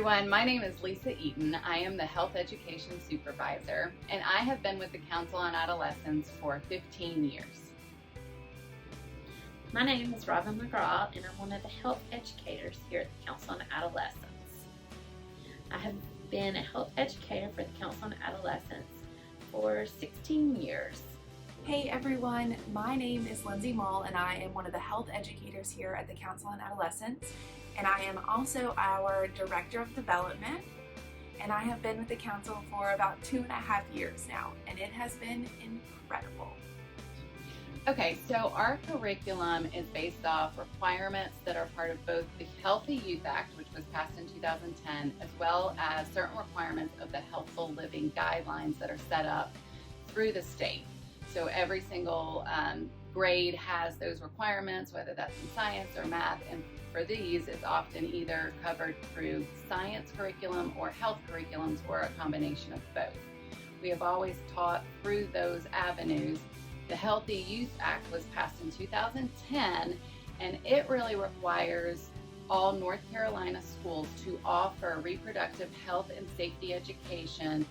everyone, my name is Lisa Eaton. I am the Health Education Supervisor, and I have been with the Council on Adolescence for 15 years. My name is Robin McGraw, and I'm one of the health educators here at the Council on Adolescence. I have been a health educator for the Council on Adolescence for 16 years. Hey everyone, my name is Lindsey Mull, and I am one of the health educators here at the Council on Adolescence, and I am also our Director of Development, and I have been with the Council for about 2.5 years now, and it has been incredible. Okay, so our curriculum is based off requirements that are part of both the Healthy Youth Act, which was passed in 2010, as well as certain requirements of the Healthful Living Guidelines that are set up through the state. So every single grade has those requirements, whether that's in science or math, and for these, it's often either covered through science curriculum or health curriculums or a combination of both. We have always taught through those avenues. The Healthy Youth Act was passed in 2010, and it really requires all North Carolina schools to offer reproductive health and safety education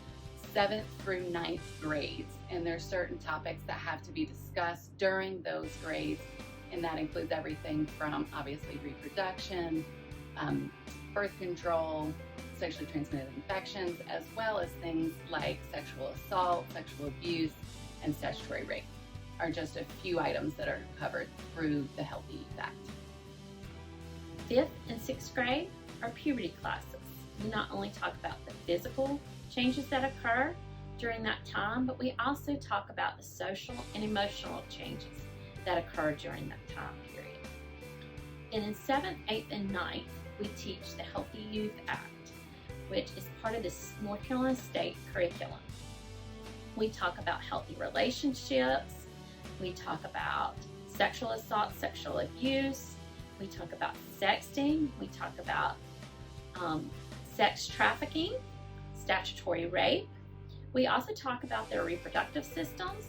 7th through 9th grades, and there's certain topics that have to be discussed during those grades, and that includes everything from obviously reproduction, birth control, sexually transmitted infections, as well as things like sexual assault, sexual abuse, and statutory rape are just a few items that are covered through the Healthy Youth Act. 5th and 6th grade are puberty classes. We not only talk about the physical changes that occur during that time, but we also talk about the social and emotional changes that occur during that time period. And in 7th, 8th, and 9th, we teach the Healthy Youth Act, which is part of the North Carolina State curriculum. We talk about healthy relationships, we talk about sexual assault, sexual abuse, we talk about sexting, we talk about sex trafficking, statutory rape. We also talk about their reproductive systems.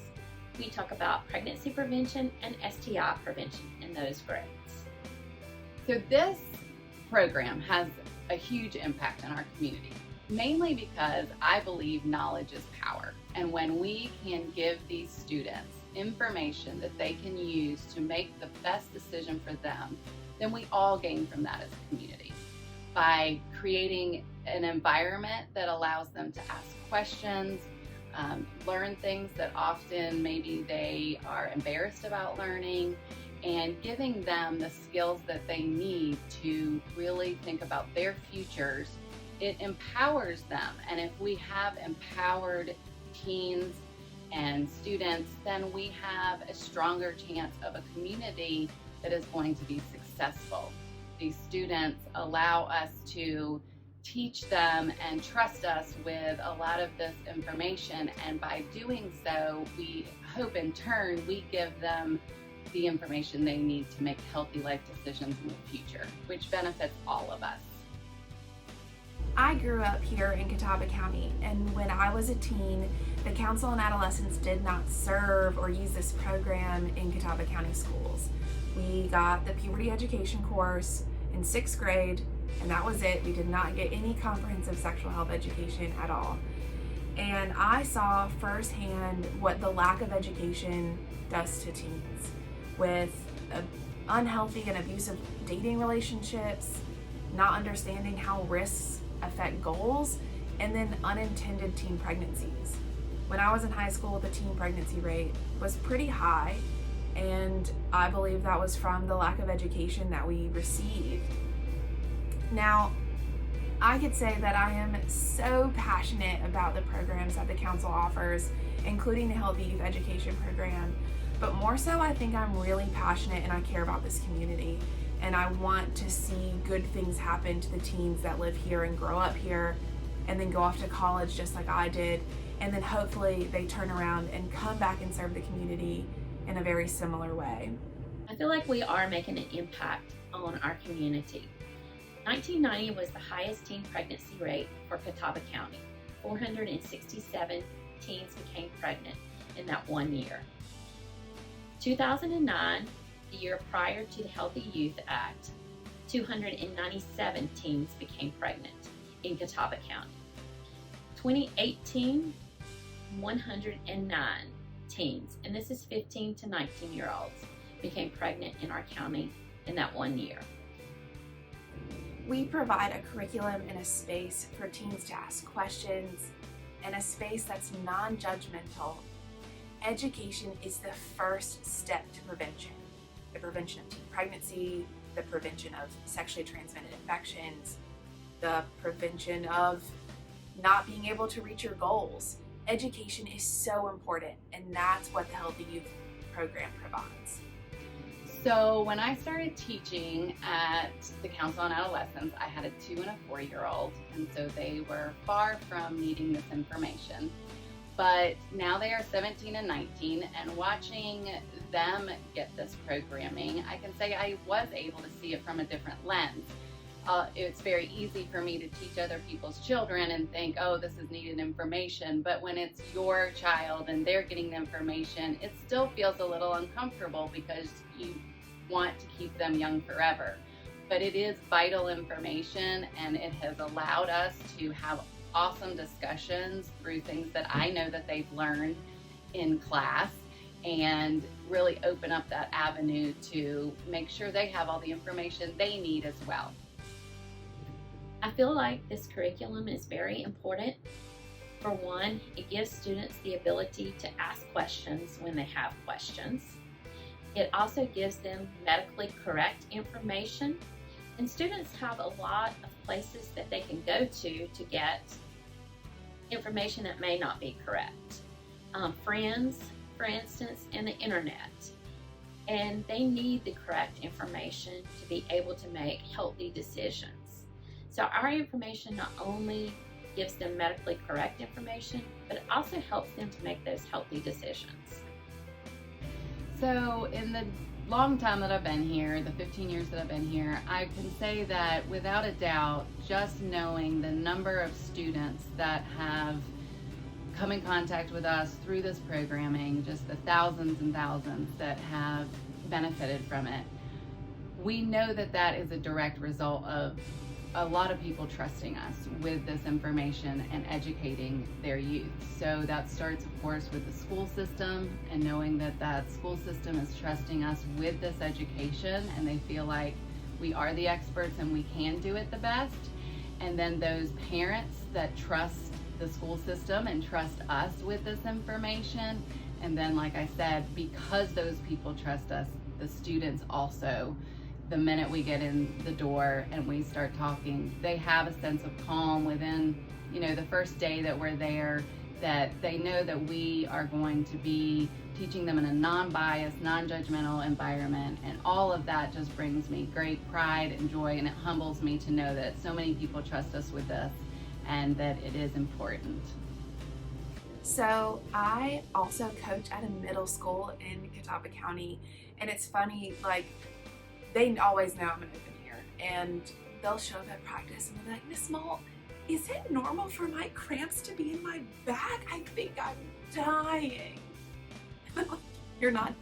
We talk about pregnancy prevention and STI prevention in those grades. So this program has a huge impact on our community, mainly because I believe knowledge is power. And when we can give these students information that they can use to make the best decision for them, then we all gain from that as a community. By creating an environment that allows them to ask questions, learn things that often maybe they are embarrassed about learning, and giving them the skills that they need to really think about their futures, it empowers them. And if we have empowered teens and students, then we have a stronger chance of a community that is going to be successful. These students allow us to teach them and trust us with a lot of this information, and by doing so, we hope in turn we give them the information they need to make healthy life decisions in the future, which benefits all of us. I grew up here in Catawba County, and when I was a teen, the Council on Adolescence did not serve or use this program in Catawba County schools. We got the puberty education course in 6th grade, and that was it. We did not get any comprehensive sexual health education at all. And I saw firsthand what the lack of education does to teens, with unhealthy and abusive dating relationships, not understanding how risks affect goals, and then unintended teen pregnancies. When I was in high school, the teen pregnancy rate was pretty high, and I believe that was from the lack of education that we received. Now, I could say that I am so passionate about the programs that the council offers, including the Healthy Youth Education program, but more so I think I'm really passionate and I care about this community, and I want to see good things happen to the teens that live here and grow up here and then go off to college just like I did, and then hopefully they turn around and come back and serve the community in a very similar way. I feel like we are making an impact on our community. 1990 was the highest teen pregnancy rate for Catawba County. 467 teens became pregnant in that one year. 2009, the year prior to the Healthy Youth Act, 297 teens became pregnant. in Catawba County. 2018, 109 teens, and this is 15 to 19-year-olds, became pregnant in our county in that 1 year. We provide a curriculum and a space for teens to ask questions, and a space that's non-judgmental. Education is the first step to prevention. The prevention of teen pregnancy, the prevention of sexually transmitted infections, the prevention of not being able to reach your goals. Education is so important, and that's what the Healthy Youth program provides. So when I started teaching at the Council on Adolescence, I had a 2 and a 4-year-old, and so they were far from needing this information. But now they are 17 and 19, and watching them get this programming, I can say I was able to see it from a different lens. It's very easy for me to teach other people's children and think, oh, this is needed information. But when it's your child and they're getting the information, it still feels a little uncomfortable because you want to keep them young forever. But it is vital information, and it has allowed us to have awesome discussions through things that I know that they've learned in class, and really open up that avenue to make sure they have all the information they need as well. I feel like this curriculum is very important. For one, it gives students the ability to ask questions when they have questions. It also gives them medically correct information, and students have a lot of places that they can go to get information that may not be correct. Friends, for instance, and the internet. And they need the correct information to be able to make healthy decisions. So our information not only gives them medically correct information, but it also helps them to make those healthy decisions. So in the long time that I've been here, the 15 years that I've been here, I can say that without a doubt, just knowing the number of students that have come in contact with us through this programming, just the thousands and thousands that have benefited from it, we know that that is a direct result of a lot of people trusting us with this information and educating their youth. So that starts, of course, with the school system, and knowing that that school system is trusting us with this education, and they feel like we are the experts and we can do it the best. And then those parents that trust the school system and trust us with this information. And then, like I said, because those people trust us, the students also, the minute we get in the door and we start talking, they have a sense of calm within, the first day that we're there, that they know that we are going to be teaching them in a non-biased, non-judgmental environment. And all of that just brings me great pride and joy, and it humbles me to know that so many people trust us with this and that it is important. So I also coach at a middle school in Catawba County, and it's funny, they always know I'm gonna open here, and they'll show up at practice and they'll be like, Miss Mull, is it normal for my cramps to be in my back? I think I'm dying. You're not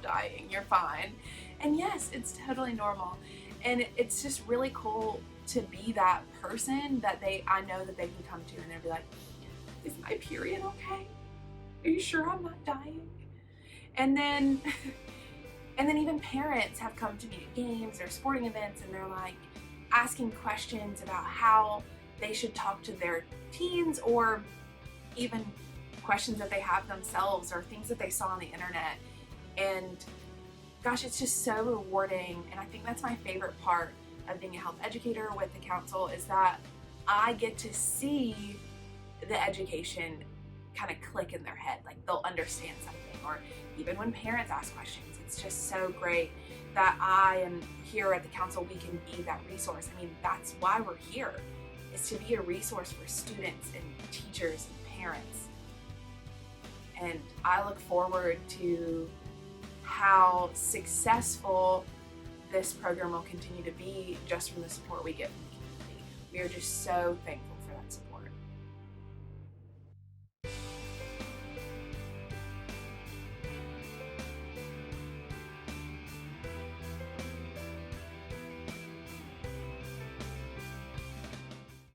dying, you're fine. And yes, it's totally normal. And it's just really cool to be that person that I know that they can come to, and they'll be like, is my period okay? Are you sure I'm not dying? And then even parents have come to me at games or sporting events, and they're like asking questions about how they should talk to their teens, or even questions that they have themselves or things that they saw on the internet. And gosh, it's just so rewarding. And I think that's my favorite part of being a health educator with the council, is that I get to see the education kind of click in their head, like they'll understand something. Or even when parents ask questions, it's just so great that I am here at the council. We can be that resource. I mean, that's why we're here, is to be a resource for students and teachers and parents. And I look forward to how successful this program will continue to be, just from the support we get from the community. We are just so thankful for that support.